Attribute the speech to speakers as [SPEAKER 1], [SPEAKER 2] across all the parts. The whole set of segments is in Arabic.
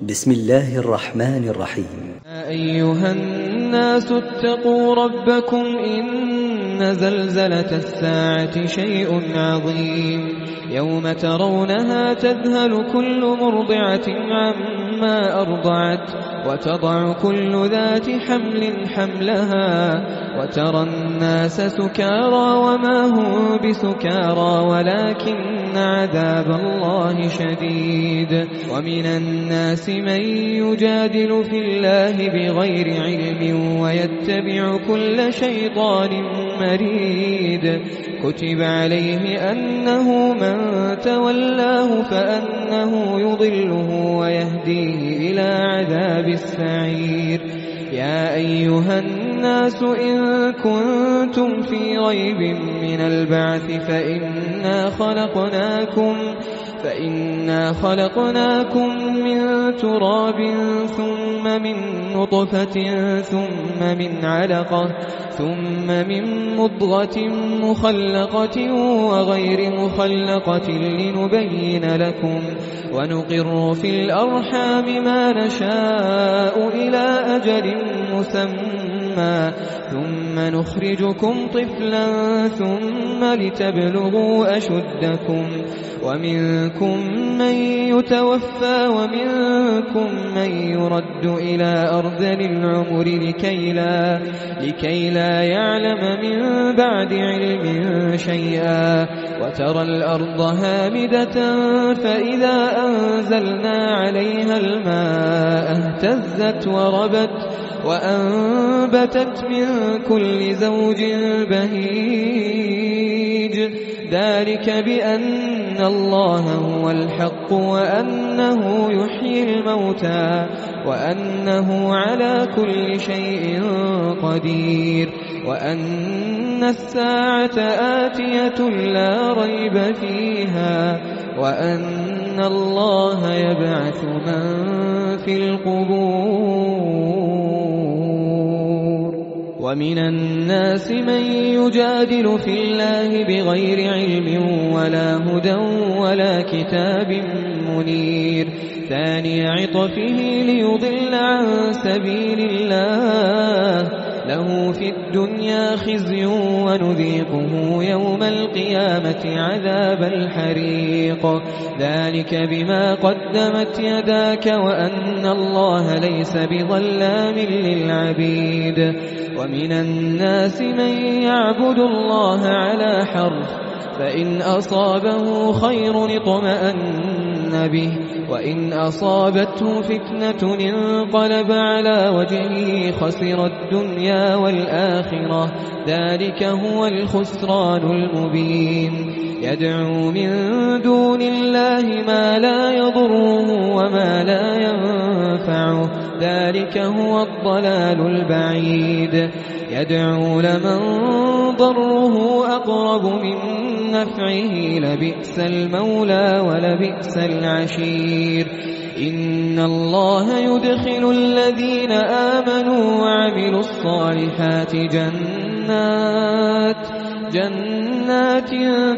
[SPEAKER 1] بسم الله الرحمن الرحيم.
[SPEAKER 2] يا أيها الناس اتقوا ربكم إن زلزلة الساعة شيء عظيم يوم ترونها تذهل كل مرضعة عما أرضعت وتضع كل ذات حمل حملها وترى الناس سكارى وما هم بسكارى ولكن عذاب الله شديد. ومن الناس من يجادل في الله بغير علم ويتبع كل شيطان مريد. كتب عليه أنه من تولاه فأنه يضله ويهديه إلى عذاب السعير. يا أيها الناس إن كنتم في ريب من البعث فإنا خلقناكم من تراب ثم من نطفة ثم من علقة ثم من مضغة مخلقة وغير مخلقة لنبين لكم ونقر في الأرحام ما نشاء إلى أجل مسمى ثم نخرجكم طفلا ثم لتبلغوا أشدكم ومنكم من يتوفى ومنكم من يرد إلى أرذل العمر لكي لا يعلم من بعد علم شيئا. وترى الأرض هامدة فإذا أنزلنا عليها الماء اهتزت وربت وأنبتت من كل زوج بهيج. ذلك بأن الله هو الحق وأنه يحيي الموتى وأنه على كل شيء قدير وأن الساعة آتية لا ريب فيها وأن الله يبعث من في القبور. ومن الناس من يجادل في الله بغير علم ولا هدى ولا كتاب منير. ثاني عطفه ليضل عن سبيل الله له في الدنيا خزي ونذيقه يوم القيامة عذاب الحريق. ذلك بما قدمت يداك وأن الله ليس بظلام للعبيد. ومن الناس من يعبد الله على حرف فإن أصابه خير اطمأن به وإن أصابته فتنة انقلب على وجهه خسر الدنيا والآخرة. ذلك هو الخسران المبين. يدعو من دون الله ما لا يضره وما لا ينفعه. ذلك هو الضلال البعيد. يدعو لمن ضره أقرب من نفعه لبئس المولى ولبئس العشير. إن الله يدخل الذين آمنوا وعملوا الصالحات جنات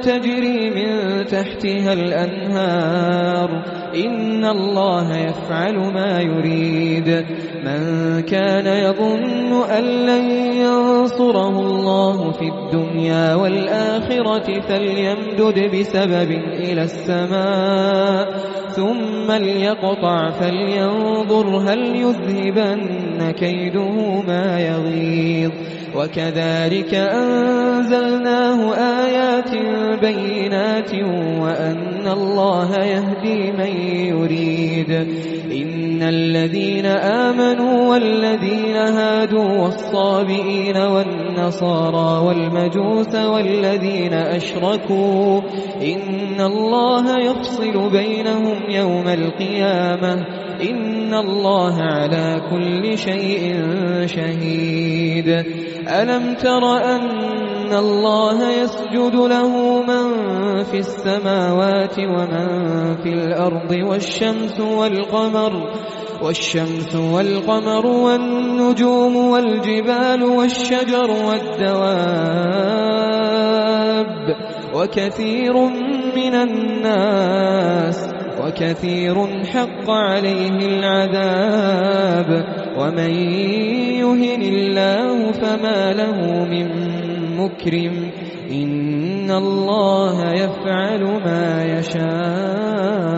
[SPEAKER 2] تجري من تحتها الأنهار. إن الله يفعل ما يريد. من كان يظن أن لن ينصره الله في الدنيا والآخرة فليمدد بسبب إلى السماء ثم ليقطع فلينظر هل يذهبن كيده ما يغيظ. وكذلك أنزلناه آيات بينات وأن الله يهدي من يريد. إن الذين آمنوا والذين هادوا والصابئين والنصارى والمجوس والذين أشركوا إن الله يفصل بينهم يوم القيامة. إن الله على كل شيء شهيد. ألم تر أن الله يسجد له من في السماوات ومن في الأرض والشمس والقمر والنجوم والجبال والشجر والدواب وكثير من الناس وكثير حق عليه العذاب ومن يهن الله فما له من مكرم إن الله يفعل ما يشاء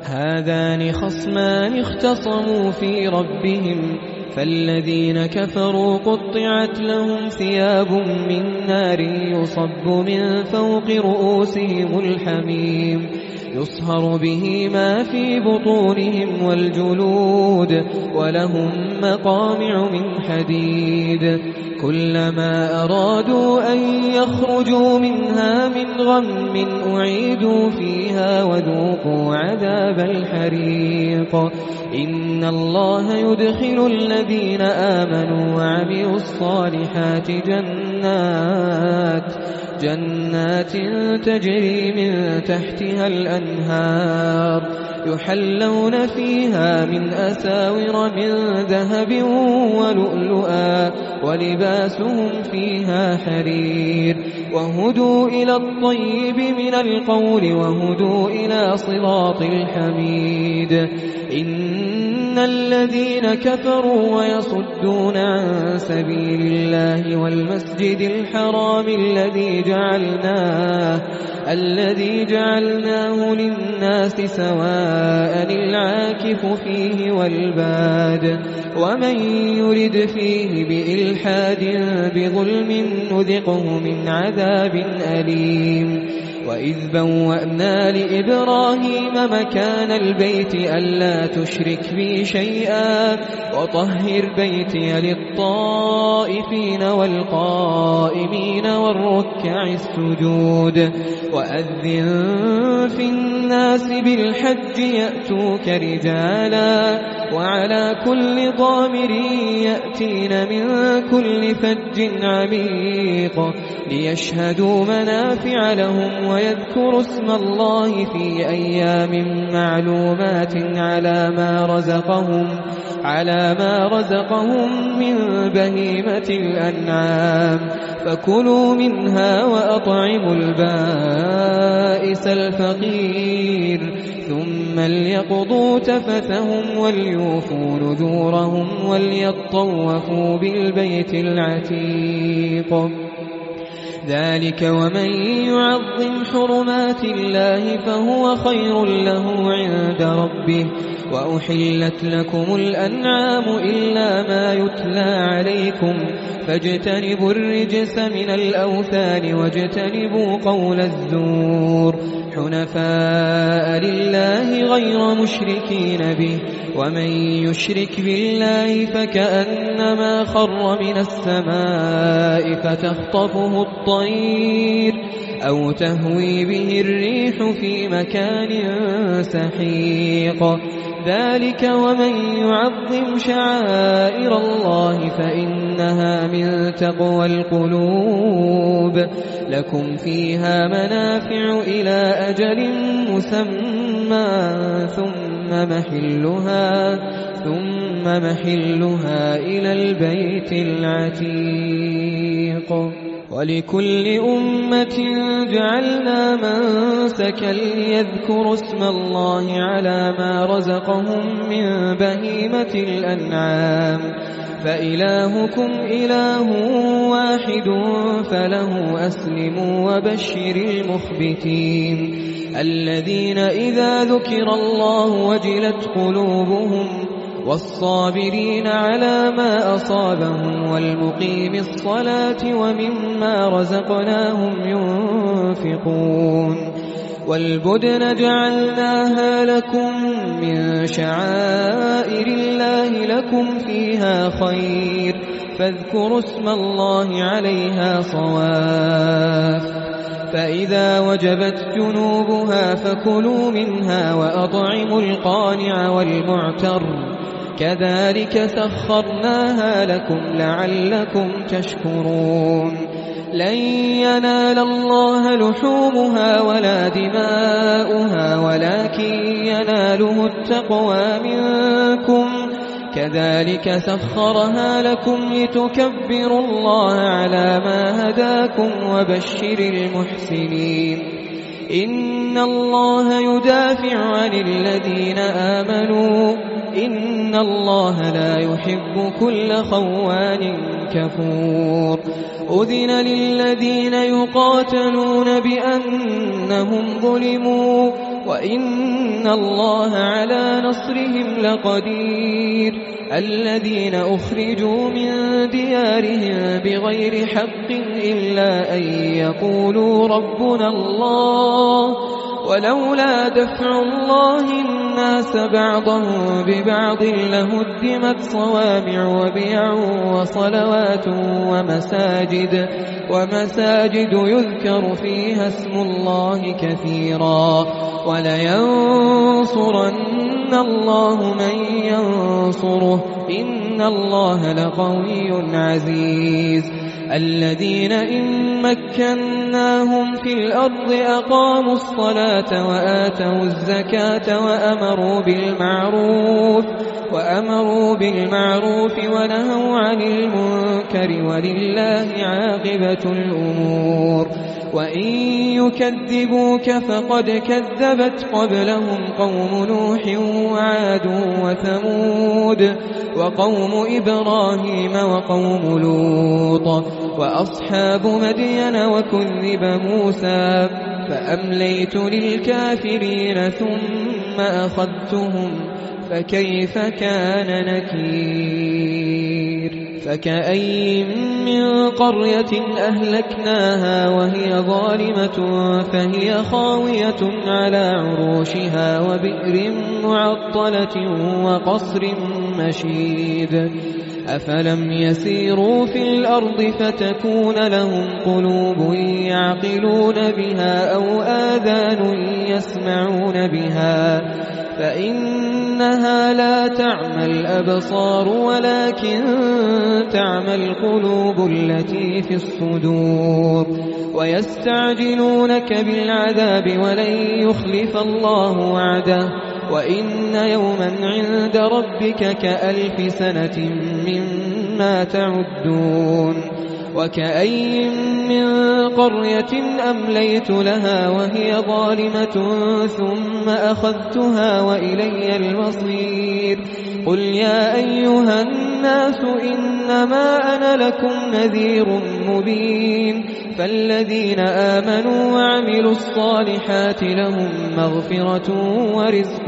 [SPEAKER 2] هذان خصمان اختصموا في ربهم فالذين كفروا قطعت لهم ثياب من نار يصب من فوق رؤوسهم الحميم يصهر به ما في بطونهم والجلود ولهم مقامع من حديد كلما أرادوا أن يخرجوا منها من غم أعيدوا فيها وذوقوا عذاب الحريق إن الله يدخل الذين آمنوا وعملوا الصالحات جنات تجري من تحتها الأنهار يحلون فيها من أساور من ذهب ولؤلؤا ولباسهم فيها حرير وهدوا إلى الطيب من القول وهدوا إلى صراط الحميد إن الذين كفروا ويصدون عن سبيل الله والمسجد الحرام الذي جعلناه للناس سواء العاكف فيه والباد ومن يرد فيه بإلحاد بظلم نذقه من عذاب أليم وإذ بوأنا لإبراهيم مكان البيت ألا تشرك بي شيئا وطهر بيتي للطائفين والقائمين والركع السجود وأذن في الناس بالحج يأتوك رجالا وعلى كل ضامر يأتين من كل فج عميق ليشهدوا منافع لهم ويذكروا اسم الله في أيام معلومات على ما رزقهم من بهيمة الأنعام فكلوا منها وأطعموا البائس الفقير ثم ليقضوا تفثهم وليوفوا نذورهم وليطوفوا بالبيت العتيق ذلك ومن يعظم حرمات الله فهو خير له عند ربه وأحلت لكم الأنعام إلا ما يتلى عليكم فاجتنبوا الرجس من الأوثان واجتنبوا قول الزور حنفاء لله غير مشركين به ومن يشرك بالله فكأنما خر من السماء فتخطفه الطير أو تهوي به الريح في مكان سحيق ذلك ومن يعظم شعائر الله فإنها من تقوى القلوب لكم فيها منافع إلى أجل مسمى ثم محلها إلى البيت العتيق ولكل أمة جعلنا منسكا ليذكروا اسم الله على ما رزقهم من بهيمة الأنعام فإلهكم إله واحد فله أسلموا وبشر المخبتين الذين إذا ذكر الله وجلت قلوبهم والصابرين على ما أصابهم والمقيم الصلاة ومما رزقناهم ينفقون والبدن جعلناها لكم من شعائر الله لكم فيها خير فاذكروا اسم الله عليها صواف فإذا وجبت جنوبها فكلوا منها وأطعموا القانع والمعتر كذلك سخرناها لكم لعلكم تشكرون لن ينال الله لحومها ولا دماؤها ولكن يناله التقوى منكم كذلك سخرها لكم لتكبروا الله على ما هداكم وبشر المحسنين إن الله يدافع عن الذين آمنوا إن الله لا يحب كل خوان كفور أذن للذين يقاتلون بأنهم ظلموا وإن الله على نصرهم لقدير الذين أخرجوا من ديارهم بغير حق إلا أن يقولوا ربنا الله ولولا دفع الله الناس بعضهم ببعض لهدمت صوامع وبيع وصلوات ومساجد يذكر فيها اسم الله كثيرا ولينصرن الله من ينصره إن الله لقوي عزيز الذين إن مكناهم في الأرض أقاموا الصلاة وآتوا الزكاة وأمروا بالمعروف ونهوا عن المنكر ولله عاقبة الأمور وإن يكذبوك فقد كذبت قبلهم قوم نوح وعاد وثمود وقوم إبراهيم وقوم لوط وأصحاب مدين وكذب موسى فأمليت للكافرين ثم أخذتهم فكيف كان نكير فكأي من قرية أهلكناها وهي ظالمة فهي خاوية على عروشها وبئر معطلة وقصر مشيد أفلم يسيروا في الأرض فتكون لهم قلوب يعقلون بها أو آذان يسمعون بها فإنها لا تعمى الأبصار ولكن تعمى القلوب التي في الصدور ويستعجلونك بالعذاب ولن يخلف الله وعده وإن يوما عند ربك كألف سنة مما تعدون وكأي من قرية أمليت لها وهي ظالمة ثم أخذتها وإلي المصير قل يا أيها الناس إنما أنا لكم نذير مبين فالذين آمنوا وعملوا الصالحات لهم مغفرة ورزق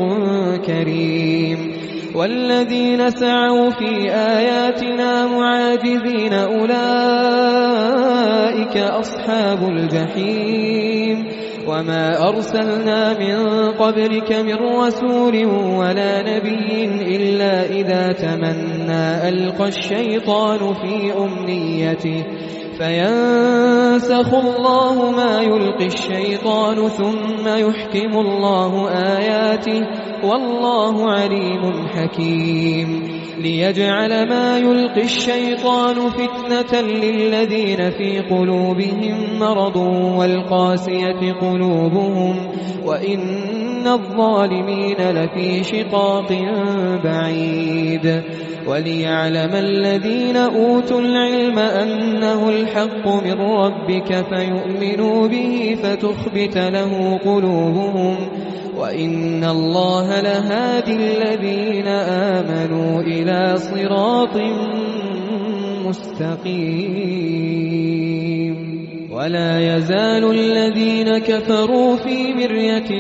[SPEAKER 2] كريم والذين سعوا في آياتنا معاجزين أولئك أصحاب الجحيم وما أرسلنا من قبلك من رسول ولا نبي إلا إذا تمنى ألقى الشيطان في أمنيته فينسخ الله ما يلقي الشيطان ثم يحكم الله آياته والله عليم حكيم ليجعل ما يلقي الشيطان فتنة للذين في قلوبهم مرض والقاسية قلوبهم وإن الظالمين لفي شقاق بعيد وليعلم الذين أوتوا العلم أنه الحق من ربك فيؤمنوا به فتخبت له قلوبهم وإن الله لهادي الذين آمنوا إلى صراط مستقيم ولا يزال الذين كفروا في مرية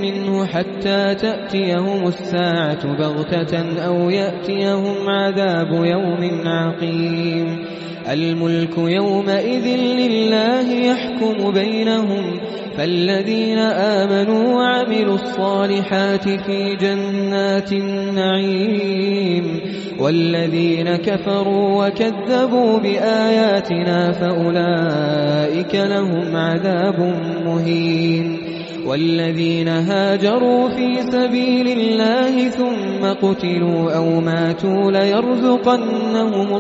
[SPEAKER 2] منه حتى تأتيهم الساعة بغتة أو يأتيهم عذاب يوم عقيم الملك يومئذ لله يحكم بينهم فالذين آمنوا وعملوا الصالحات في جنات النعيم والذين كفروا وكذبوا بآياتنا فأولئك لهم عذاب مهين والذين هاجروا في سبيل الله ثم قتلوا أو ماتوا ليرزقنهم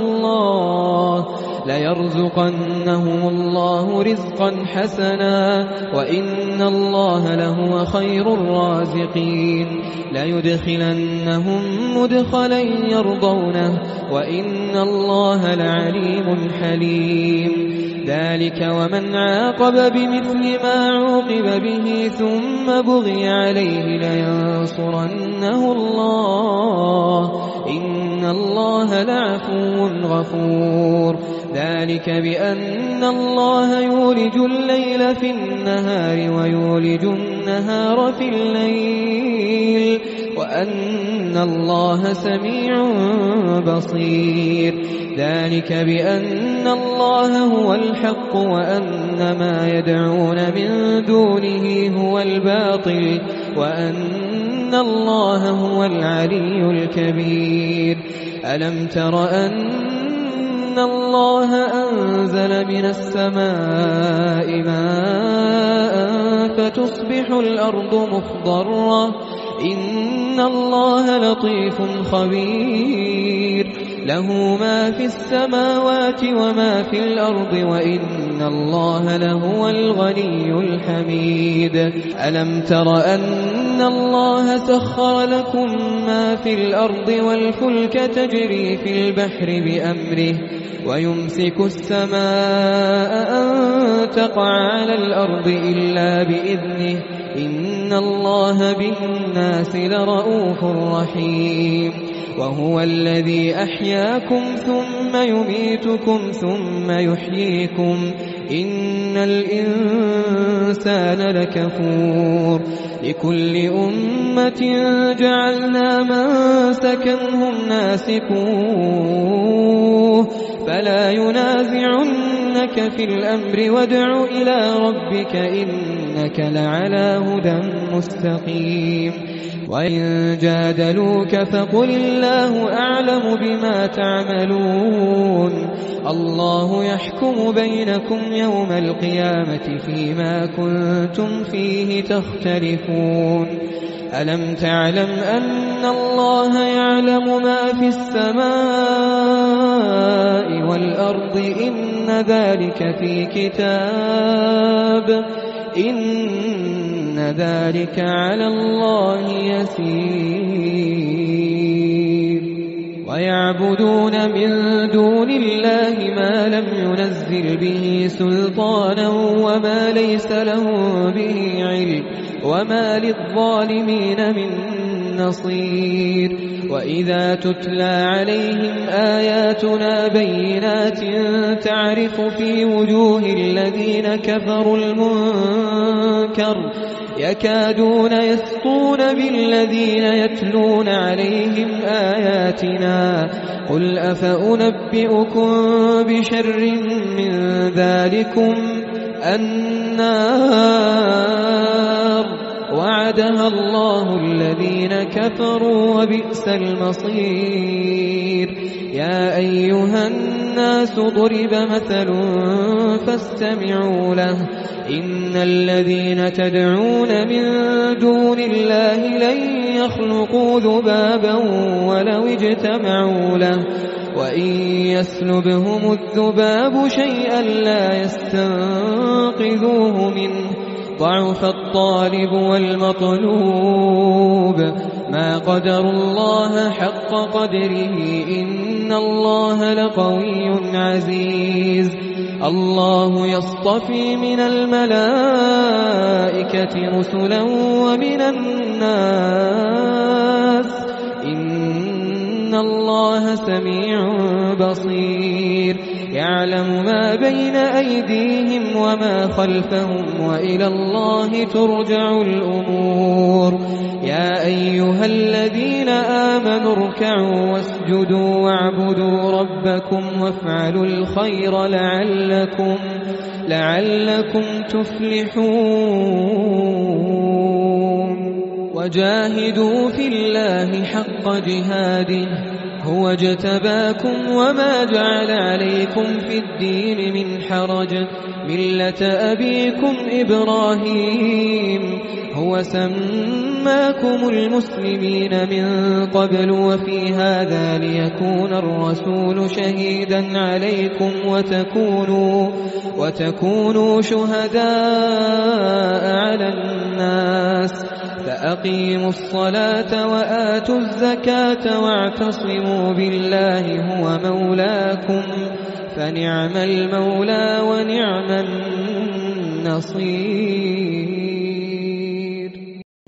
[SPEAKER 2] الله رزقا حسنا وإن الله لهو خير الرازقين ليدخلنهم مدخلا يرضونه وإن الله لعليم حليم ذلك ومن عاقب بمثل ما عوقب به ثم بغي عليه لينصرنه الله إن الله لعفو غفور ذلك بأن الله يولج الليل في النهار ويولج النهار في الليل وأن الله سميع بصير ذلك بأن الله هو الحق وأن ما يدعون من دونه هو الباطل وأن الله هو العلي الكبير ألم تر أن الله أنزل من السماء ماء فتصبح الأرض مخضرة إن الله لطيف خبير له ما في السماوات وما في الأرض وإن الله لهو الغني الحميد ألم تر أن الله سخر لكم ما في الأرض والفلك تجري في البحر بأمره ويمسك السماء أن تقع على الأرض إلا بإذنه إن الله بالناس لرؤوف رحيم وهو الذي أحياكم ثم يميتكم ثم يحييكم إن الإنسان لكفور لكل أمة جعلنا منسكا هم ناسكوه فلا ينازعنك في الأمر وادع إلى ربك إنك لعلى هدى مستقيم وإن جادلوك فقل الله أعلم بما تعملون الله يحكم بينكم يوم القيامة فيما كنتم فيه تختلفون ألم تعلم أن الله يعلم ما في السماء والأرض إن ذلك في كتاب إن ذلك على الله يسير ويعبدون من دون الله ما لم ينزل به سلطانا وما ليس له به علم وما للظالمين من نصير وإذا تتلى عليهم آياتنا بينات تعرف في وجوه الذين كفروا المنكر يكادون يسطون بالذين يتلون عليهم آياتنا قل أفأنبئكم بشر من ذلكم النار وعدها الله الذين كفروا وبئس المصير يا أيها الناس ضرب مثل فاستمعوا له إن الذين تدعون من دون الله لن يخلقوا ذبابا ولو اجتمعوا له وإن يسلبهم الذباب شيئا لا يستنقذوه منه ضعف الطالب والمطلوب ما قدروا الله حق قدره إن الله لقوي عزيز الله يصطفي من الملائكة رسلا ومن الناس إن الله سميع بصير يعلم ما بين أيديهم وما خلفهم وإلى الله ترجع الأمور يا أيها الذين آمنوا اركعوا واسجدوا واعبدوا ربكم وافعلوا الخير لعلكم تفلحون وجاهدوا في الله حق جهاده هو اجتباكم وما جعل عليكم في الدين من حرج ملة أبيكم إبراهيم هو سماكم المسلمين من قبل وفي هذا ليكون الرسول شهيدا عليكم وتكونوا شهداء على الناس فأقيموا الصلاة وآتوا الزكاة واعتصموا بالله هو مولاكم فنعم المولى ونعم النصير.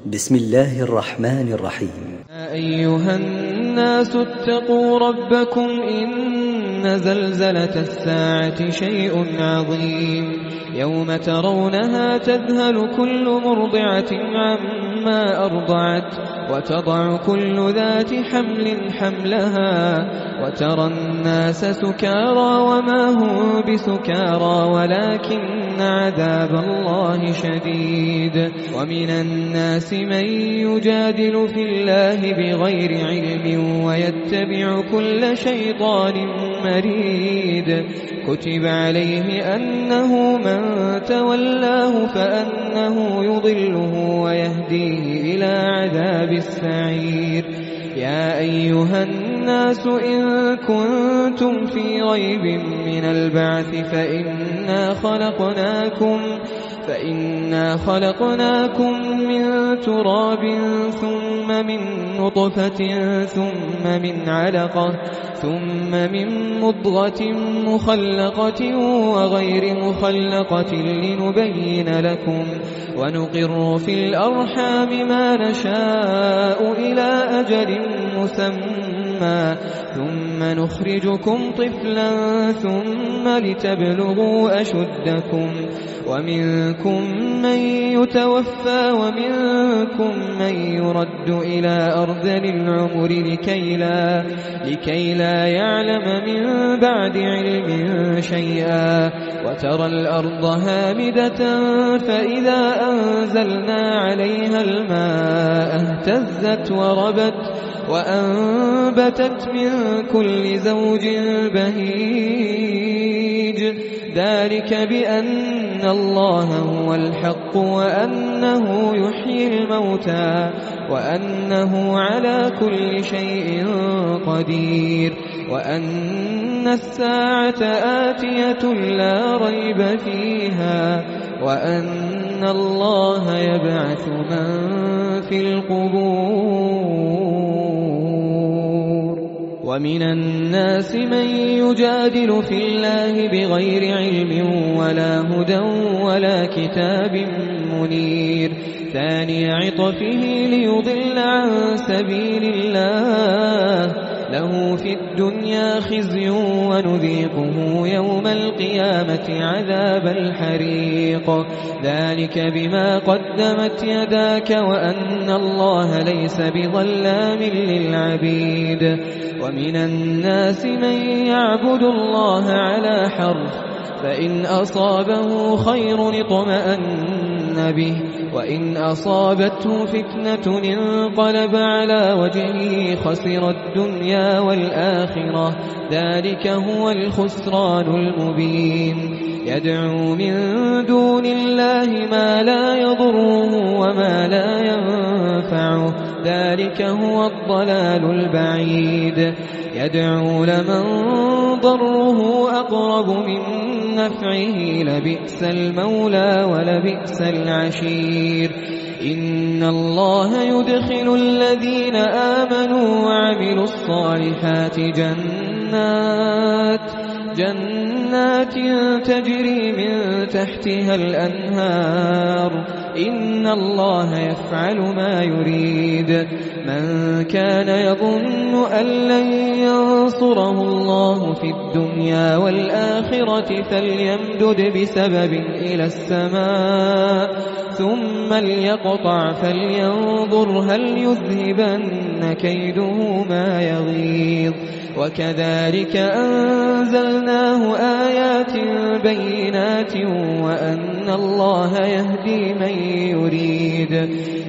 [SPEAKER 1] بسم الله الرحمن الرحيم.
[SPEAKER 2] يا أيها الناس اتقوا ربكم إن زلزلة الساعة شيء عظيم يوم ترونها تذهل كل مرضعة عما أرضعت وتضع كل ذات حمل حملها وترى الناس سكارى وما هم بسكارى ولكن عذاب الله شديد. ومن الناس من يجادل في الله بغير علم ويتبع كل شيطان مريد. كتب عليه أنه من تولاه فأنه يضله ويهديه إلى عذاب السعير. يا أيها الناس إن كنتم في ريب من البعث فإنا خلقناكم من تراب ثم من نطفة ثم من علقة ثم من مضغة مخلقة وغير مخلقة لنبين لكم ونقر في الأرحام ما نشاء إلى أجل مسمى ثم نخرجكم طفلا ثم لتبلغوا أشدكم ومنكم من يتوفى ومنكم من يرد إلى أرذل العمر لكي لا يعلم من بعد علم شيئا. وترى الأرض هامدة فإذا أنزلنا عليها الماء اهتزت وربت وأنبتت من كل زوج بهيج. ذلك بأن الله هو الحق وأنه يحيي الموتى وأنه على كل شيء قدير وأن الساعة آتية لا ريب فيها وأن الله يبعث من في القبور. ومن الناس من يجادل في الله بغير علم ولا هدى ولا كتاب منير. ثاني عطفه ليضل عن سبيل الله له في الدنيا خزي ونذيقه يوم القيامة عذاب الحريق. ذلك بما قدمت يداك وأن الله ليس بظلام للعبيد. ومن الناس من يعبد الله على حرف فإن أصابه خير اطمأن به وإن أصابته فتنة انقلب على وجهه خسر الدنيا والآخرة ذلك هو الخسران المبين. يدعو من دون الله ما لا يضره وما لا ينفعه ذلك هو الضلال البعيد. يدعو لمن ضره أقرب من نفعه لبئس المولى ولبئس العشير. إن الله يدخل الذين آمنوا وعملوا الصالحات جنات تجري من تحتها الأنهار إن الله يفعل ما يريد. من كان يظن أن لن ينصره الله في الدنيا والآخرة فليمدد بسبب إلى السماء ثم ليقطع فلينظر هل يذهبن كيده ما يغيظ. وكذلك أنزلناه آيات بينات وأن الله يهدي من يريد.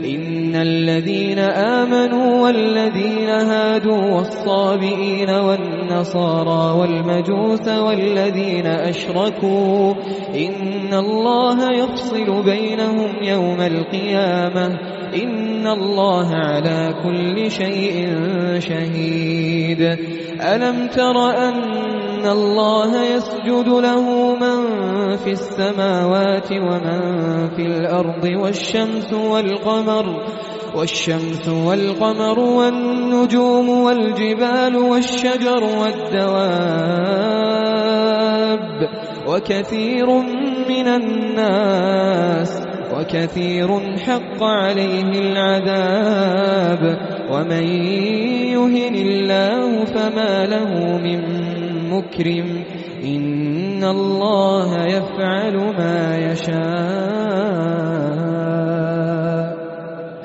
[SPEAKER 2] إن الذين آمنوا والذين هادوا والصابئين والنصارى والمجوس والذين أشركوا إن الله يفصل بينهم يوم القيامة إن الله على كل شيء شهيد. ألم تر أن الله يسجد له من في السماوات ومن في الأرض والشمس والقمر والنجوم والجبال والشجر والدواب الدواب وكثير حق عليه العذاب ومن يهن الله فما له من مكرم إن الله يفعل ما يشاء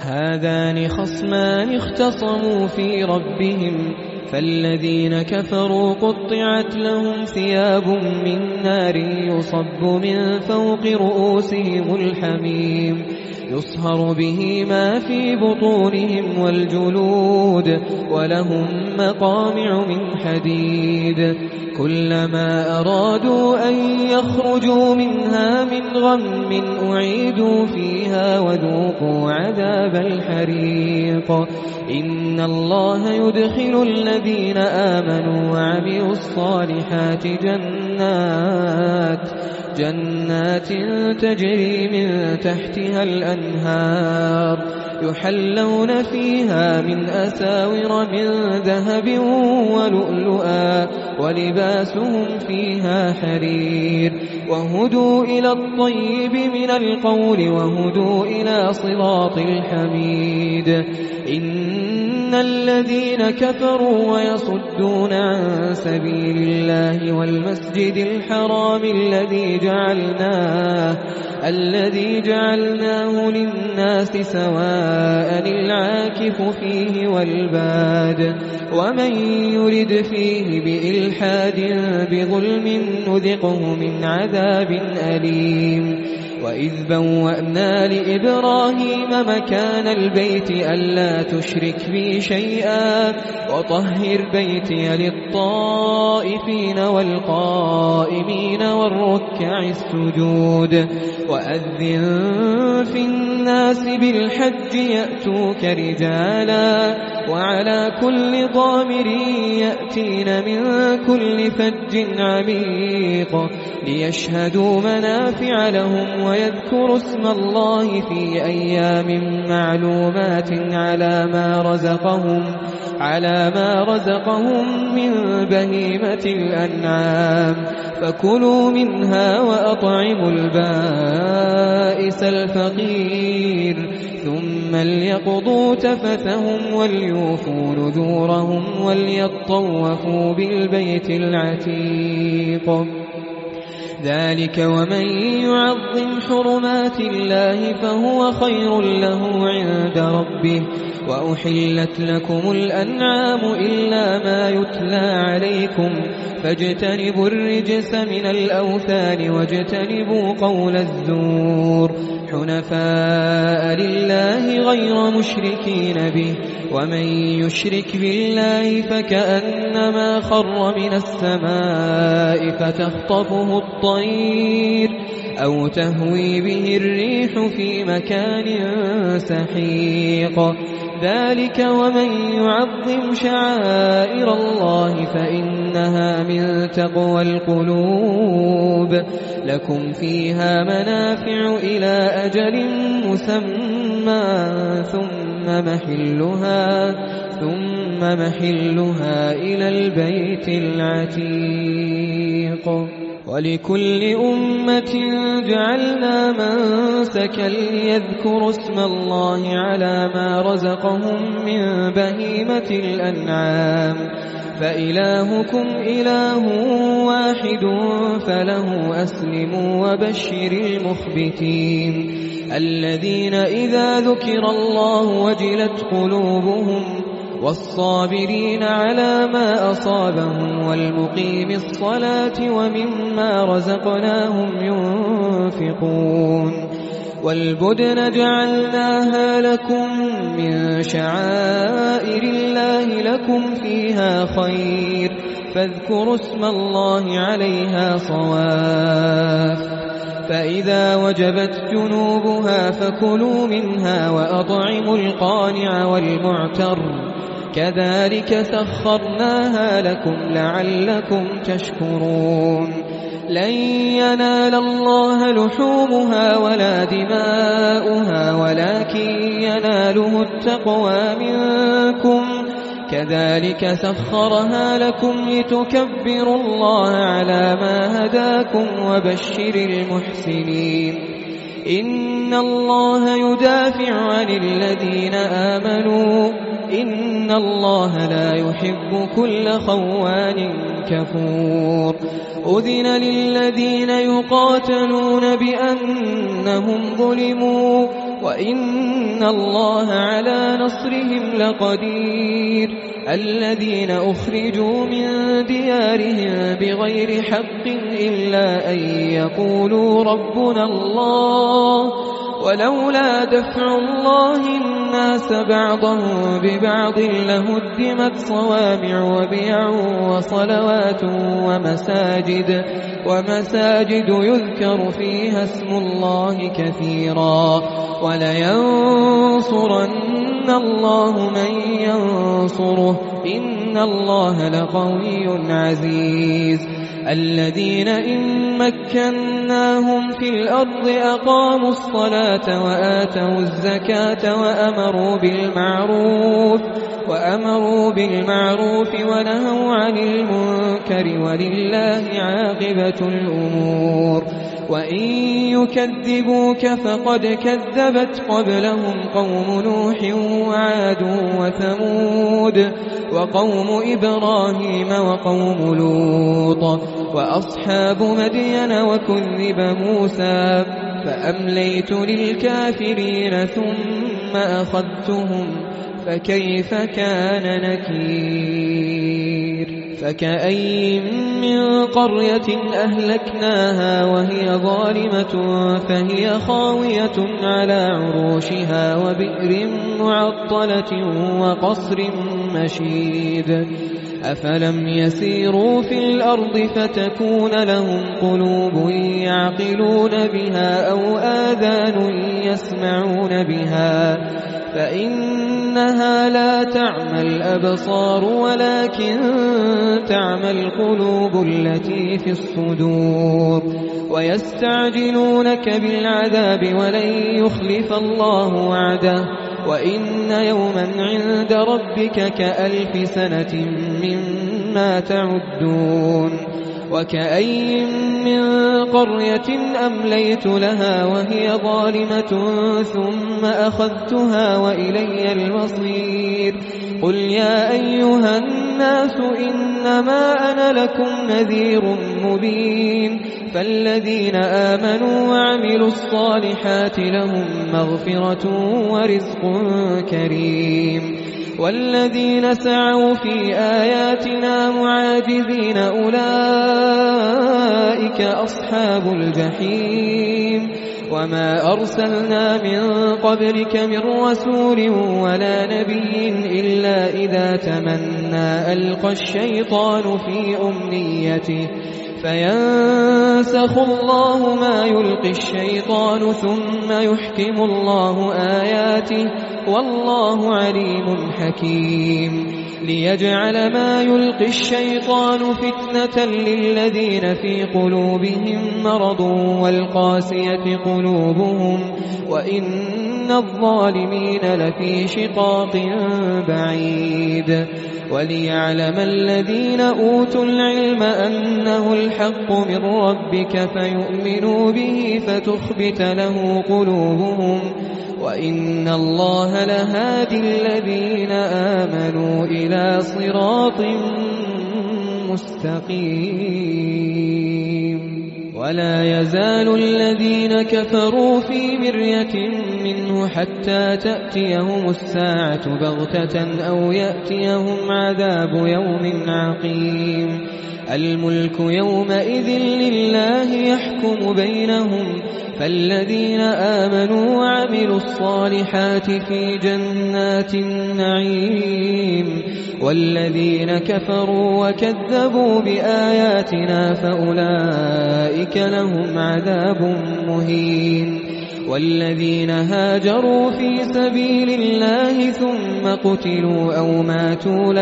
[SPEAKER 2] هذان خصمان اختصموا في ربهم فالذين كفروا قطعت لهم ثياب من نار يصب من فوق رؤوسهم الحميم يصهر به ما في بطونهم والجلود ولهم مقامع من حديد كلما أرادوا أن يخرجوا منها من غم أعيدوا فيها وذوقوا عذاب الحريق إن الله يدخل الذين آمنوا وعملوا الصالحات جنات تجري من تحتها الأنهار يحلون فيها من أساور من ذهب ولؤلؤا ولباسهم فيها حرير وهدوا إلى الطيب من القول وهدوا إلى صراط الحميد إن الذين كفروا ويصدون عن سبيل الله والمسجد الحرام الذي جعلناه للناس سواء العاكف فيه والباد ومن يرد فيه بإلحاد بظلم نذقه من عذاب أليم وإذ بوأنا لإبراهيم مكان البيت ألا تشرك بي شيئا وطهر بيتي للطائفين والقائمين والركع السجود وأذن في الناس بالحج يأتوك رجالا وعلى كل ضامر يأتين من كل فج عميق ليشهدوا منافع لهم ويذكروا اسم الله في أيام معلومات على ما رزقهم من بهيمة الأنعام فكلوا منها وأطعموا البائس الفقير ثم ليقضوا تفثهم وليوفوا نذورهم وليطوفوا بالبيت العتيق ذلك ومن يعظم حرمات الله فهو خير له عند ربه وأحلت لكم الأنعام إلا ما يتلى عليكم فاجتنبوا الرجس من الأوثان واجتنبوا قول الزور حنفاء لله غير مشركين به ومن يشرك بالله فكأنما خر من السماء فتخطفه الطير أو تهوي به الريح في مكان سحيق ذلك ومن يعظم شعائر الله فإنها من تقوى القلوب لكم فيها منافع إلى أجل مسمى ثم محلها إلى البيت العتيق ولكل أمة جعلنا منسكا ليذكروا اسم الله على ما رزقهم من بهيمة الأنعام فإلهكم إله واحد فله أسلموا وبشر المخبتين الذين إذا ذكر الله وجلت قلوبهم والصابرين على ما أصابهم والمقيم الصلاة ومما رزقناهم ينفقون والبدن جعلناها لكم من شعائر الله لكم فيها خير فاذكروا اسم الله عليها صواف فإذا وجبت جنوبها فكلوا منها وأطعموا القانع والمعتر كذلك سخرناها لكم لعلكم تشكرون لن ينال الله لحومها ولا دماؤها ولكن يناله التقوى منكم كذلك سخرها لكم لتكبروا الله على ما هداكم وبشر المحسنين إن الله يدافع عن الذين آمنوا إن الله لا يحب كل خوان كفور أذن للذين يقاتلون بأنهم ظلموا وإن الله على نصرهم لقدير الذين أخرجوا من ديارهم بغير حق إلا أن يقولوا ربنا الله ولولا دفع الله الناس بعضهم ببعض لهدمت صوامع وبيع وصلوات ومساجد يذكر فيها اسم الله كثيرا ولينصرن الله من ينصره إن الله لقوي عزيز الذين إن مكناهم في الأرض أقاموا الصلاة وآتوا الزكاة وأمروا بالمعروف ونهوا عن المنكر ولله عاقبة الأمور وإن يكذبوك فقد كذبت قبلهم قوم نوح وعاد وثمود وقوم إبراهيم وقوم لوط وأصحاب مدين وكذب موسى فأمليت للكافرين ثم أخذتهم فكيف كان نكير فكأي من قرية أهلكناها وهي ظالمة فهي خاوية على عروشها وبئر معطلة وقصر مشيد أفلم يسيروا في الأرض فتكون لهم قلوب يعقلون بها أو آذان يسمعون بها فإنها لا تعمى الأبصار ولكن تعمى القلوب التي في الصدور ويستعجلونك بالعذاب ولن يخلف الله وعده وإن يوما عند ربك كألف سنة مما تعدون وكأي من قرية أمليت لها وهي ظالمة ثم أخذتها وإلي المصير قل يا أيها الناس إنما أنا لكم نذير مبين فالذين آمنوا وعملوا الصالحات لهم مغفرة ورزق كريم والذين سعوا في آياتنا معاجزين أولئك أصحاب الجحيم وما أرسلنا من قبلك من رسول ولا نبي إلا إذا تمنى ألقى الشيطان في أمنيته فينسخ الله ما يلقي الشيطان ثم يحكم الله آياته والله عليم حكيم ليجعل ما يلقي الشيطان فتنة للذين في قلوبهم مرض والقاسية قلوبهم وإن الظالمين لفي شقاق بعيد وليعلم الذين أوتوا العلم أنه الحق من ربك فيؤمنوا به فتخبت له قلوبهم وإن الله لهادي الذين آمنوا إلى صراط مستقيم ولا يزال الذين كفروا في مرية منه حتى تأتيهم الساعة بغتة أو يأتيهم عذاب يوم عقيم الملك يومئذ لله يحكم بينهم فالذين آمنوا وعملوا الصالحات في جنات النعيم والذين كفروا وكذبوا بآياتنا فأولئك لهم عذاب مهين والذين هاجروا في سبيل الله ثم قتلوا أو ماتوا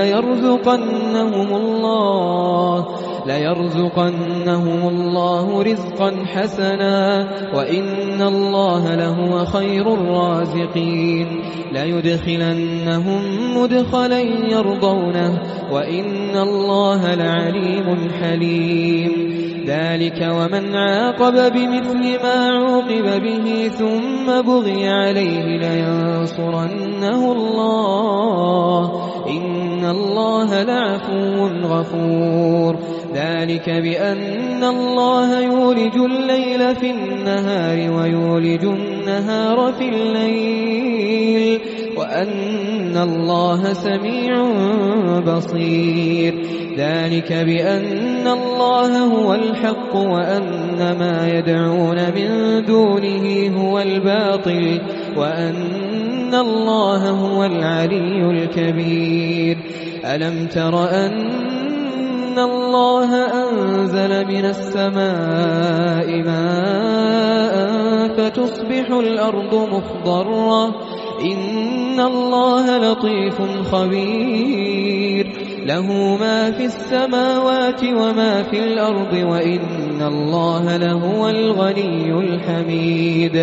[SPEAKER 2] ليرزقنهم الله رزقا حسنا وإن الله لهو خير الرازقين ليدخلنهم مدخلا يرضونه وإن الله لعليم حليم ذلك ومن عاقب بمثل ما عوقب به ثم بغي عليه لينصرنه الله إن الله لعفو غفور ذلك بأن الله يولج الليل في النهار ويولج النهار في الليل وأن الله سميع بصير ذلك بأن الله هو الحق وأن ما يدعون من دونه هو الباطل وأن الله هو العلي الكبير ألم تر أن الله أنزل من السماء ماء فتصبح الأرض مخضرة إن الله لطيف خبير له ما في السماوات وما في الأرض وإن الله لهو الغني الحميد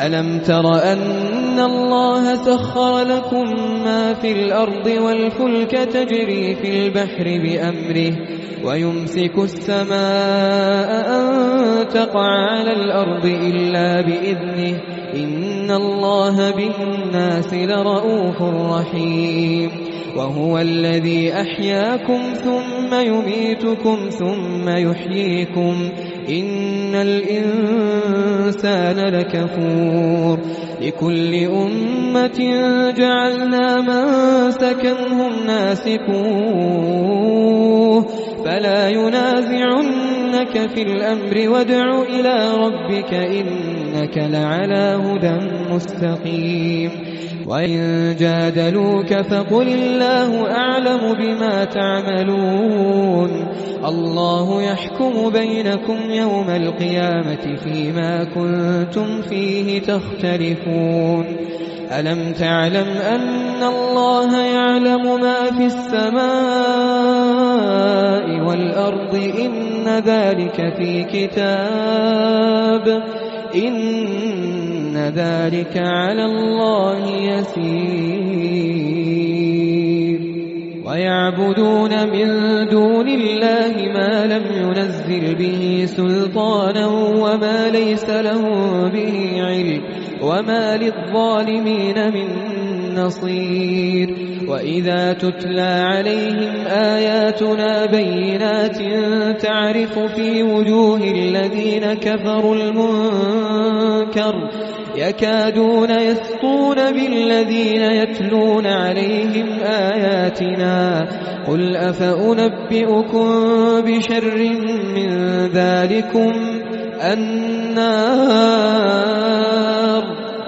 [SPEAKER 2] ألم تر أن الله سخر لكم ما في الأرض والفلك تجري في البحر بأمره ويمسك السماء أن تقع على الأرض إلا بإذنه إن الله بالناس لرؤوف رحيم وهو الذي أحياكم ثم يميتكم ثم يحييكم إن الإنسان لكفور لكل أمة جعلنا منسكنهم ناسكوه فلا ينازعنك في الأمر وادع إلى ربك إنك لعلى هدى مستقيم وإن جادلوك فقل الله أعلم بما تعملون الله يحكم بينكم يوم القيامة فيما كنتم فيه تختلفون ألم تعلم أن الله يعلم ما في السماء والأرض إن ذلك في كتاب إن ذلك على الله يسير ويعبدون من دون الله ما لم ينزل به سلطانا وما ليس له به علم وما للظالمين من نصير وإذا تتلى عليهم آياتنا بينات تعرف في وجوه الذين كفروا المنكر يكادون يسطون بالذين يتلون عليهم آياتنا قل أفأنبئكم بشر من ذلكم النار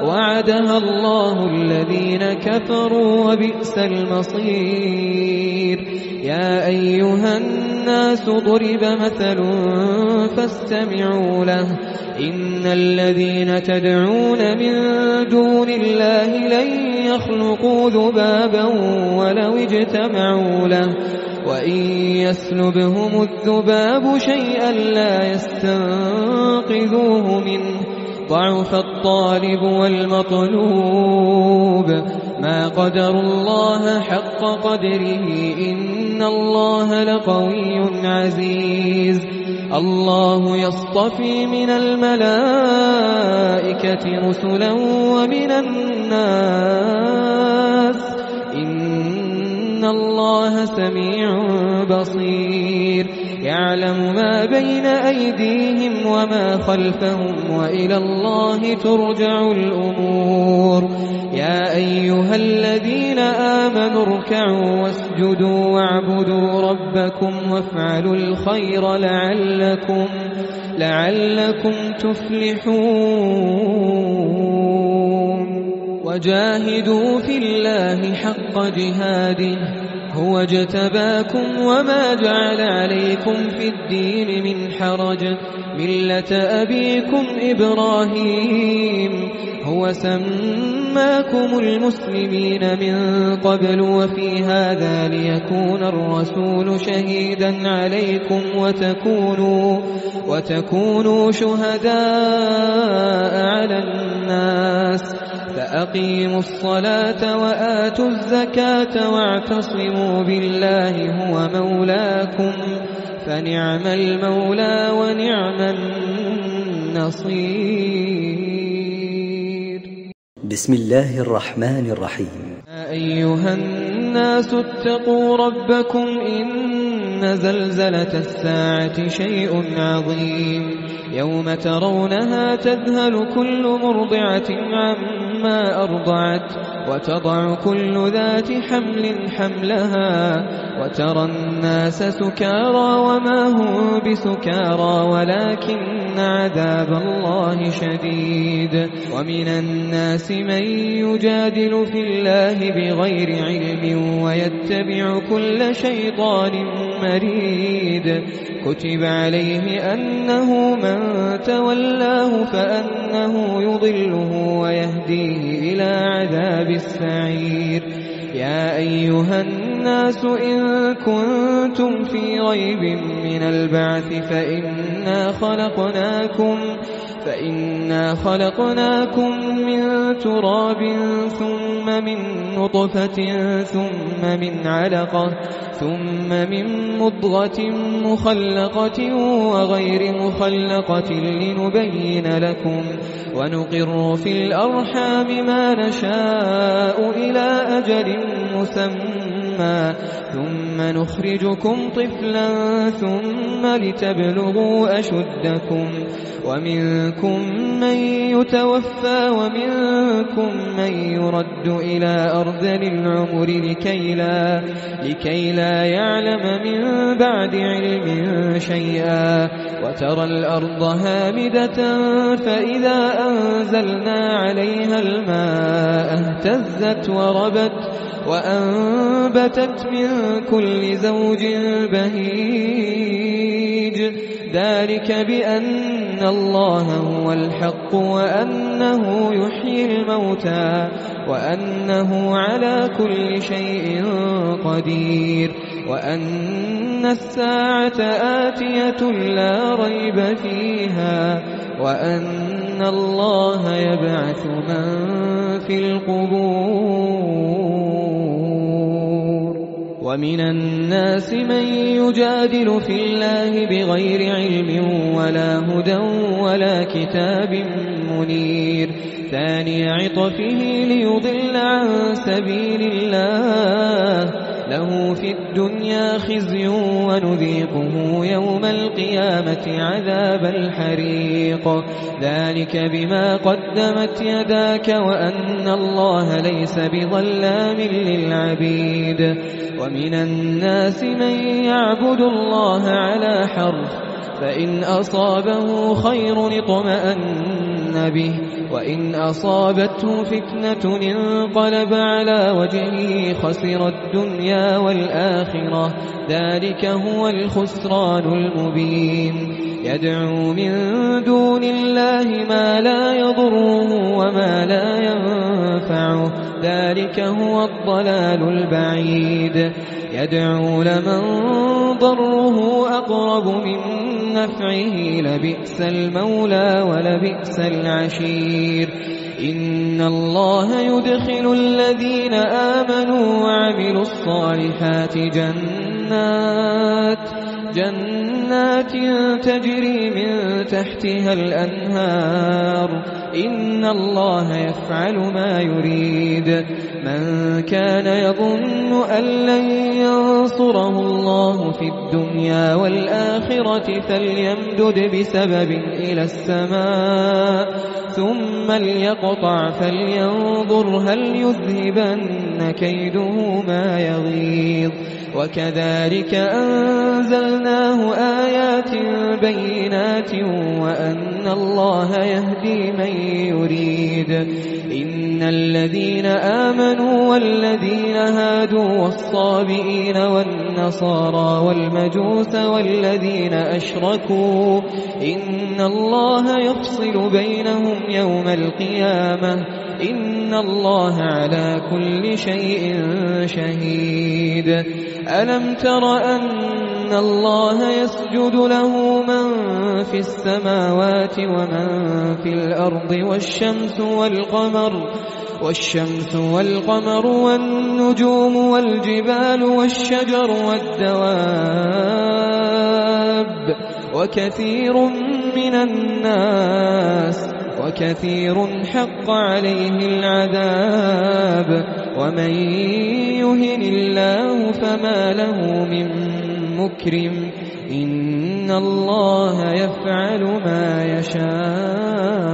[SPEAKER 2] وعدها الله الذين كفروا وبئس المصير يا أيها الناس ضرب مثل فاستمعوا له إن الذين تدعون من دون الله لن يخلقوا ذبابا ولو اجتمعوا له وإن يسلبهم الذباب شيئا لا يستنقذوه منه ضعف الطالب والمطلوب ما قدروا الله حق قدره إن الله لقوي عزيز الله يصطفي من الملائكة رسلا ومن الناس إن الله سميع بصير يعلم ما بين أيديهم وما خلفهم وإلى الله ترجع الأمور يا أيها الذين آمنوا اركعوا واسجدوا واعبدوا ربكم وافعلوا الخير لعلكم تفلحون وجاهدوا في الله حق جهاده هو اجتباكم وما جعل عليكم في الدين من حرج ملة أبيكم إبراهيم هو سماكم المسلمين من قبل وفي هذا ليكون الرسول شهيدا عليكم وتكونوا شهداء على الناس فأقيموا الصلاة وآتوا الزكاة واعتصموا بالله هو مولاكم فنعم المولى ونعم النصير.
[SPEAKER 1] بسم الله الرحمن الرحيم.
[SPEAKER 2] يا أيها الناس اتقوا ربكم إن زلزلة الساعة شيء عظيم يوم ترونها تذهل كل مرضعة عما أرضعت وتضع كل ذات حمل حملها وترى الناس سكارى وما هم بسكارى ولكن عذاب الله شديد. ومن الناس من يجادل في الله بغير علم ويتبع كل شيطان مريد كتب عليه أنه من تولاه فأنه يضله ويهديه إلى عذاب السعير. يا أيها الناس إن كنتم في ريب من البعث فإنا خلقناكم من تراب ثم من نطفة ثم من علقة ثم من مضغة مخلقة وغير مخلقة لنبين لكم ونقر في الأرحام ما نشاء إلى أجل مسمى ثم نخرجكم طفلا ثم لتبلغوا أشدكم ومنكم من يتوفى ومنكم من يرد إلى أرذل العمر لكي لا يعلم من بعد علم شيئا وترى الأرض هامدة فإذا أنزلنا عليها الماء اهتزت وربت وأنبتت من كل زوج بهيج ذلك بأن الله هو الحق وأنه يحيي الموتى وأنه على كل شيء قدير وأن الساعة آتية لا ريب فيها وأن الله يبعث من في القبور. ومن الناس من يجادل في الله بغير علم ولا هدى ولا كتاب منير ثاني عطفه ليضل عن سبيل الله له في الدنيا خزي ونذيقه يوم القيامة عذاب الحريق ذلك بما قدمت يداك وأن الله ليس بظلام للعبيد. ومن الناس من يعبد الله على حرف فإن أصابه خير اطمأن به وإن أصابته فتنة انقلب على وجهه خسر الدنيا والآخرة ذلك هو الخسران المبين. يدعو من دون الله ما لا يضره وما لا ينفعه ذلك هو الضلال البعيد. يدعو لمن ضره أقرب من نفعه لبئس المولى ولبئس العشير. إن الله يدخل الذين آمنوا وعملوا الصالحات جنات تجري من تحتها الأنهار إن الله يفعل ما يريد. من كان يظن أن لن ينصره الله في الدنيا والآخرة فليمدد بسبب إلى السماء ثم ليقطع فلينظر هل يذهبن كيده ما يغيظ. وكذلك أنزلناه آيات بينات وأن الله يهدي من يريد. إن الذين آمنوا آمنوا والذين هادوا والصابئين والنصارى والمجوس والذين أشركوا إن الله يفصل بينهم يوم القيامة إن الله على كل شيء شهيد ألم تر أن الله يسجد له من في السماوات ومن في الأرض والشمس والقمر والنجوم والجبال والشجر والدواب وكثير حق عليه العذاب ومن يهن الله فما له من مكرم إن الله يفعل ما يشاء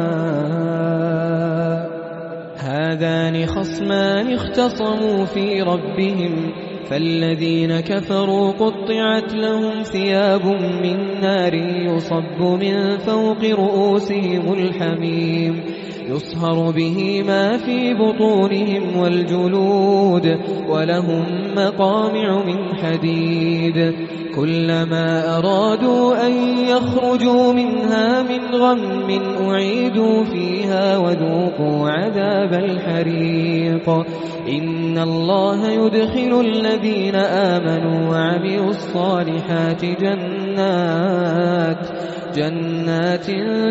[SPEAKER 2] هذان خصمان اختصموا في ربهم فالذين كفروا قطعت لهم ثياب من نار يصب من فوق رؤوسهم الحميم يصهر به ما في بطونهم والجلود ولهم مقامع من حديد كلما أرادوا أن يخرجوا منها من غم أعيدوا فيها وذوقوا عذاب الحريق إن الله يدخل الذين آمنوا وعملوا الصالحات جنات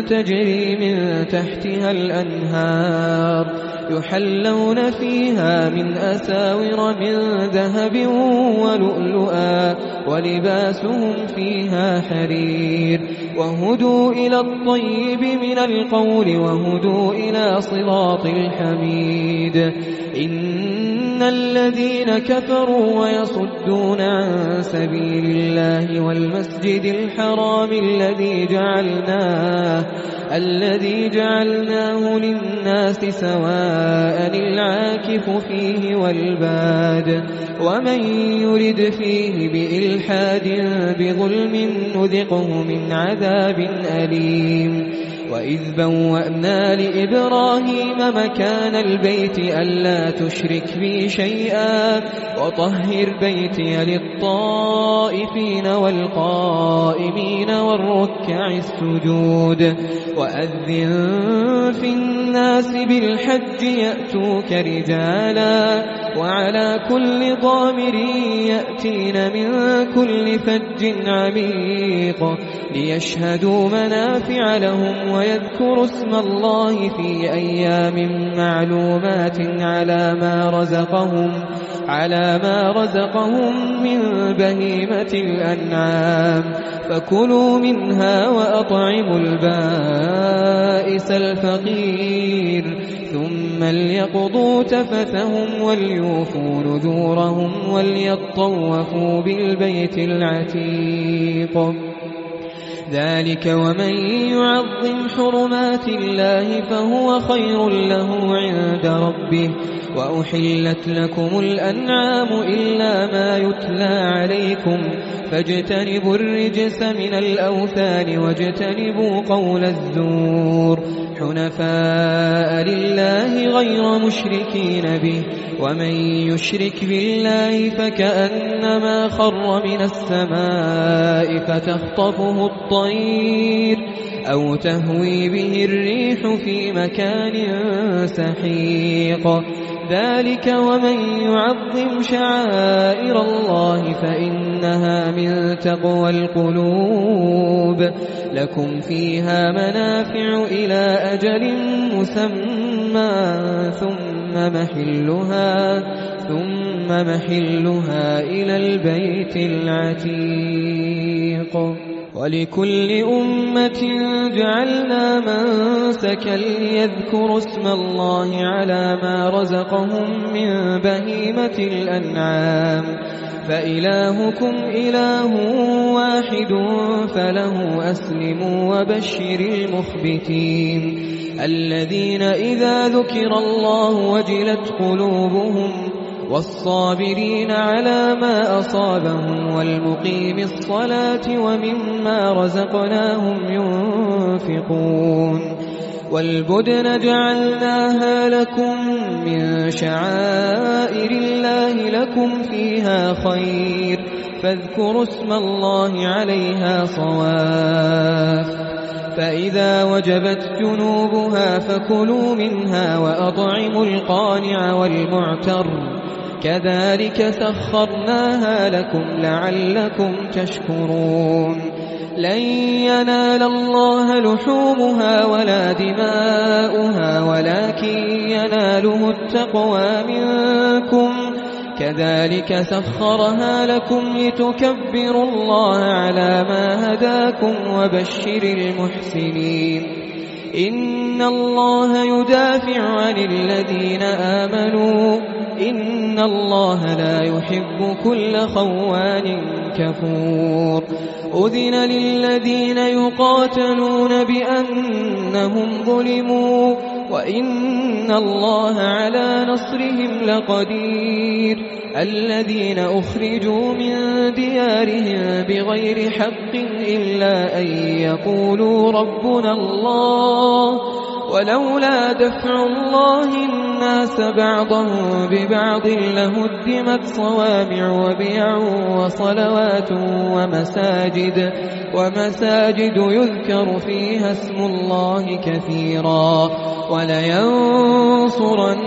[SPEAKER 2] تجري من تحتها الأنهار يحلون فيها من أساور من ذهب ولؤلؤا ولباسهم فيها حرير وهدوا إلى الطيب من القول وهدوا إلى صراط الحميد إن الذين كفروا ويصدون عن سبيل الله والمسجد الحرام الذي جعلناه للناس سواء العاكف فيه والباد ومن يرد فيه بإلحاد بظلم نذقه من عذاب أليم وإذ بوأنا لإبراهيم مكان البيت ألا تشرك بي شيئا وطهر بيتي للطائفين والقائمين والركع السجود وأذن في الناس بالحج يأتوك رجالا وعلى كل ضامر يأتين من كل فج عميق ليشهدوا منافع لهم ويذكروا اسم الله في أيام معلومات على ما رزقهم من بهيمة الأنعام فكلوا منها وأطعموا البائس الفقير ثم ليقضوا تفثهم وليوفوا نذورهم وليطوفوا بالبيت العتيق ذلك ومن يعظم حرمات الله فهو خير له عند ربه وأحلت لكم الأنعام إلا ما يتلى عليكم فاجتنبوا الرجس من الأوثان واجتنبوا قول الزور حنفاء لله غير مشركين به ومن يشرك بالله فكأنما خر من السماء فتخطفه الطير أو تهوي به الريح في مكان سحيق ذلك ومن يعظم شعائر الله فإنها من تقوى القلوب لكم فيها منافع إلى أجل مسمى ثم محلها إلى البيت العتيق ولكل أمة جعلنا منسكا ليذكروا اسم الله على ما رزقهم من بهيمة الأنعام فإلهكم إله واحد فله أسلموا وبشر المخبتين الذين إذا ذكر الله وجلت قلوبهم والصابرين على ما أصابهم والمقيم الصلاة ومما رزقناهم ينفقون والبدن جعلناها لكم من شعائر الله لكم فيها خير فاذكروا اسم الله عليها صواف فإذا وجبت جنوبها فكلوا منها وأطعموا القانع والمعتر كذلك سخرناها لكم لعلكم تشكرون لن ينال الله لحومها ولا دماؤها ولكن يناله التقوى منكم كذلك سخرها لكم لتكبروا الله على ما هداكم وبشر المحسنين إن الله يدافع عن الذين آمنوا إن الله لا يحب كل خوان كفور أذن للذين يقاتلون بأنهم ظلموا وإن الله على نصرهم لقدير الذين أخرجوا من ديارهم بغير حق إلا أن يقولوا ربنا الله ولولا دفع الله الناس بعضهم ببعض لهدمت صوامع وبيع وصلوات ومساجد يذكر فيها اسم الله كثيرا ولينصرن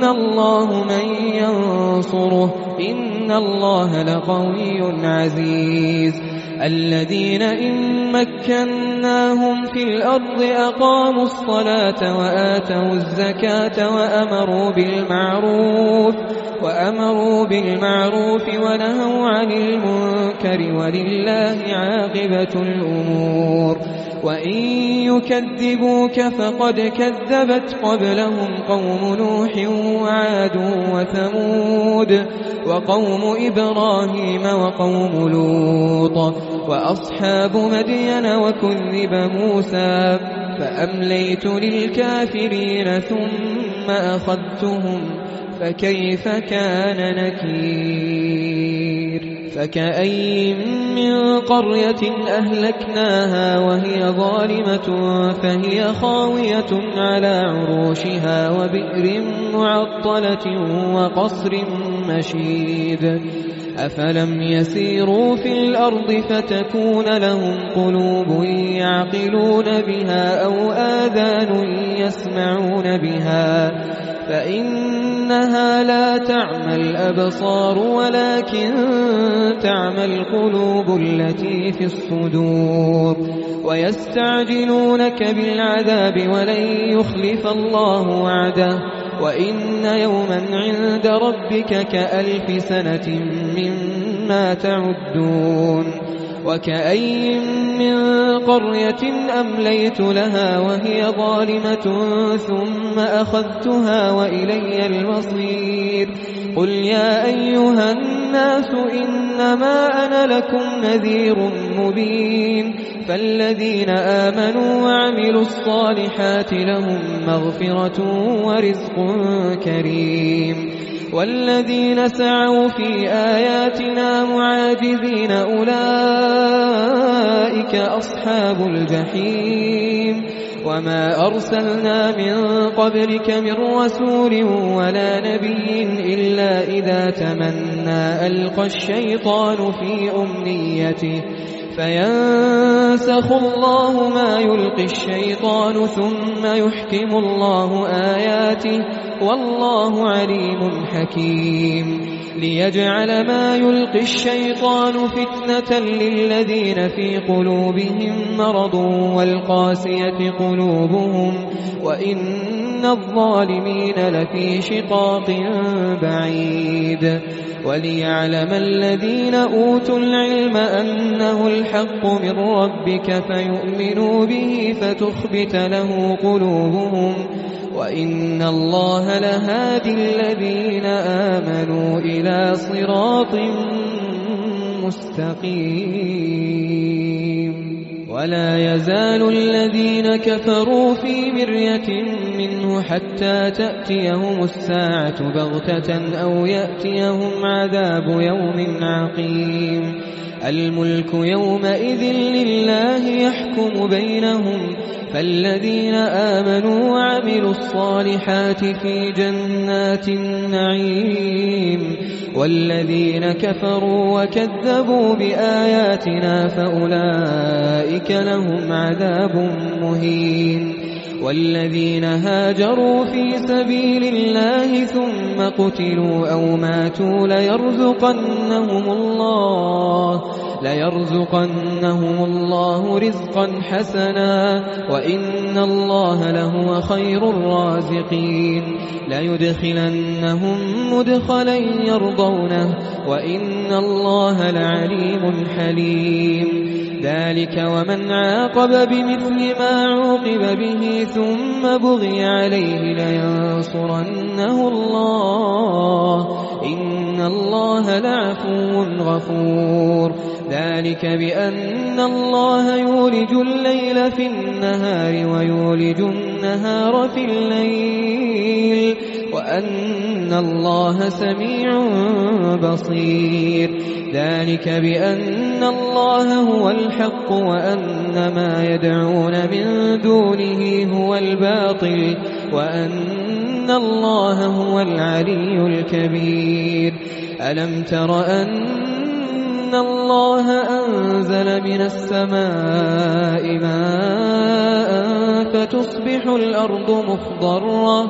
[SPEAKER 2] الله من ينصره إن الله لقوي عزيز الذين إن مكناهم في الأرض أقاموا الصلاة وآتوا الزكاة وأمروا بالمعروف ونهوا عن المنكر ولله عاقبة الأمور وإن يكذبوك فقد كذبت قبلهم قوم نوح وعاد وثمود وقوم إبراهيم وقوم لوط وأصحاب مدين وكذب موسى فأمليت للكافرين ثم أخذتهم فكيف كان نكير فكأي من قرية أهلكناها وهي ظالمة فهي خاوية على عروشها وبئر معطلة وقصر مشيد أفلم يسيروا في الأرض فتكون لهم قلوب يعقلون بها أو آذان يسمعون بها فإنها لا تعمى الأبصار ولكن تعمى القلوب التي في الصدور ويستعجلونك بالعذاب ولن يخلف الله وعده وإن يوما عند ربك كألف سنة مما تعدون وكأي من قرية أمليت لها وهي ظالمة ثم أخذتها وإلي المصير قل يا أيها الناس إنما أنا لكم نذير مبين فالذين آمنوا وعملوا الصالحات لهم مغفرة ورزق كريم والذين سعوا في آياتنا معاجزين أولئك أصحاب الجحيم وما أرسلنا من قبلك من رسول ولا نبي إلا إذا تمنى ألقى الشيطان في أمنيته فينسخ الله ما يلقي الشيطان ثم يحكم الله آياته والله عليم حكيم ليجعل ما يلقي الشيطان فتنة للذين في قلوبهم مرض والقاسية قلوبهم وإن الظالمين لفي شقاق بعيد وليعلم الذين أوتوا العلم أنه الحق من ربك فيؤمنوا به فتخبت له قلوبهم وإن الله لهادي الذين آمنوا إلى صراط مستقيم ولا يزال الذين كفروا في مرية منه حتى تأتيهم الساعة بغتة أو يأتيهم عذاب يوم عقيم الملك يومئذ لله يحكم بينهم فالذين آمنوا وعملوا الصالحات في جنات النعيم والذين كفروا وكذبوا بآياتنا فأولئك لهم عذاب مهين والذين هاجروا في سبيل الله ثم قتلوا أو ماتوا ليرزقنهم الله رزقا حسنا وإن الله لهو خير الرازقين ليدخلنهم مدخلا يرضونه وإن الله لعليم حليم ذلك ومن عاقب بمثل ما عوقب به ثم بغي عليه لينصرنه الله إن الله لعفو غفور ذلك بأن الله يولج الليل في النهار ويولج النهار في الليل وأن الله سميع بصير ذلك بأن الله هو الحق وأن ما يدعون من دونه هو الباطل وأن الله هو العلي الكبير ألم تر أن الله أنزل من السماء ماء فتصبح الأرض مخضرة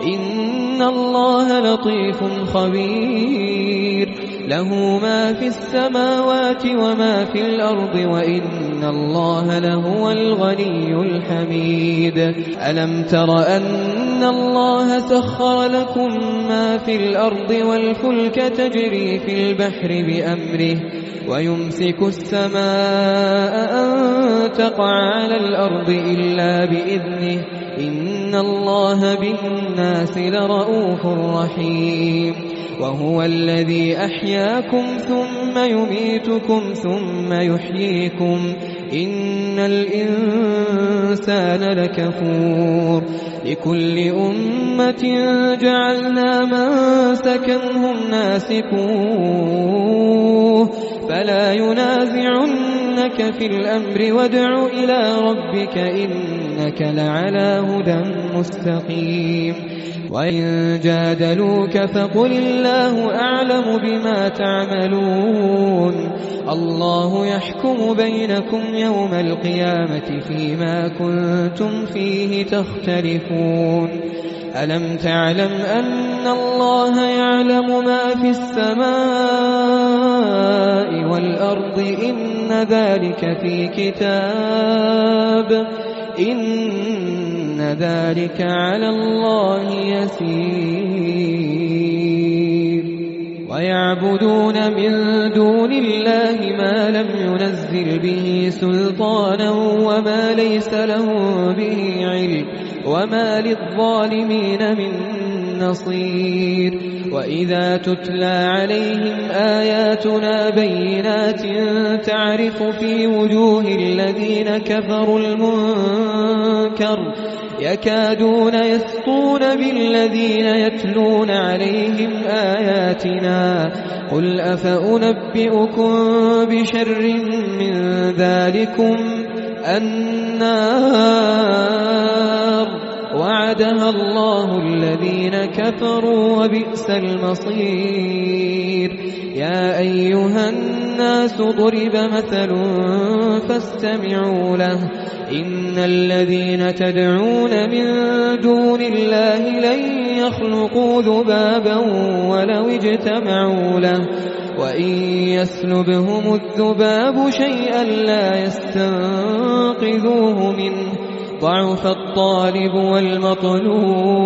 [SPEAKER 2] إن الله لطيف خبير له ما في السماوات وما في الأرض وإن الله لهو الغني الحميد ألم تر أن الله سخر لكم ما في الأرض والفلك تجري في البحر بأمره ويمسك السماء أن تقع على الأرض إلا بإذنه إن الله بالناس لرؤوف رحيم وهو الذي أحياكم ثم يميتكم ثم يحييكم إن الإنسان لكفور لكل أمة جعلنا منسكا هم ناسكوه فلا ينازعنك في الأمر وادع إلى ربك إنك لعلى هدى مستقيم وإن جادلوك فقل الله أعلم بما تعملون الله يحكم بينكم يوم القيامة فيما كنتم فيه تختلفون ألم تعلم أن الله يعلم ما في السماء والأرض إن ذلك في كتاب إن ذلك على الله يسير ويعبدون من دون الله ما لم ينزل به سلطانا وما ليس لهم به علم وما للظالمين من نصير وإذا تتلى عليهم آياتنا بينات تعرف في وجوه الذين كفروا المنكر يكادون يسطون بالذين يتلون عليهم آياتنا قل أفأنبئكم بشر من ذلكم النار وعدها الله الذين كفروا وبئس المصير يا أيها الناس ضرب مثل فاستمعوا له إن الذين تدعون من دون الله لن يخلقوا ذبابا ولو اجتمعوا له وإن يسلبهم الذباب شيئا لا يستنقذوه منه ضعف الطالب والمطلوب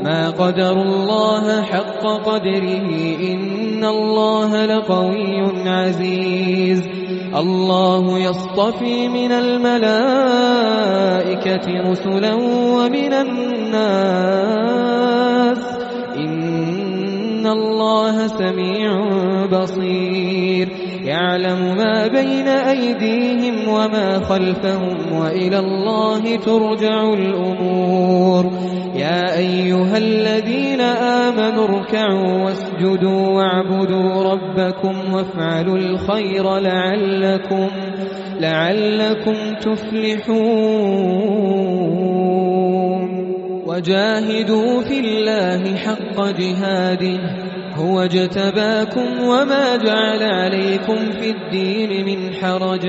[SPEAKER 2] ما قدروا الله حق قدره إن الله لقوي عزيز الله يصطفي من الملائكة رسلا ومن الناس إن الله سميع بصير يعلم ما بين أيديهم وما خلفهم وإلى الله ترجع الأمور يا أيها الذين آمنوا اركعوا واسجدوا واعبدوا ربكم وافعلوا الخير لعلكم تفلحون وجاهدوا في الله حق جهاده هو اجتباكم وما جعل عليكم في الدين من حرج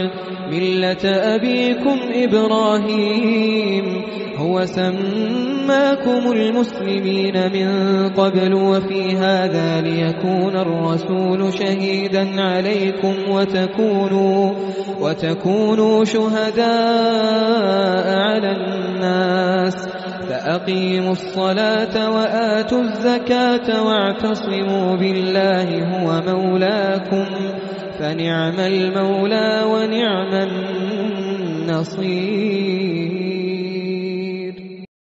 [SPEAKER 2] ملة أبيكم إبراهيم هو سماكم المسلمين من قبل وفي هذا ليكون الرسول شهيدا عليكم وتكونوا شهداء على الناس فأقيموا الصلاة وآتوا الزكاة واعتصموا بالله هو مولاكم فنعم المولى ونعم النصير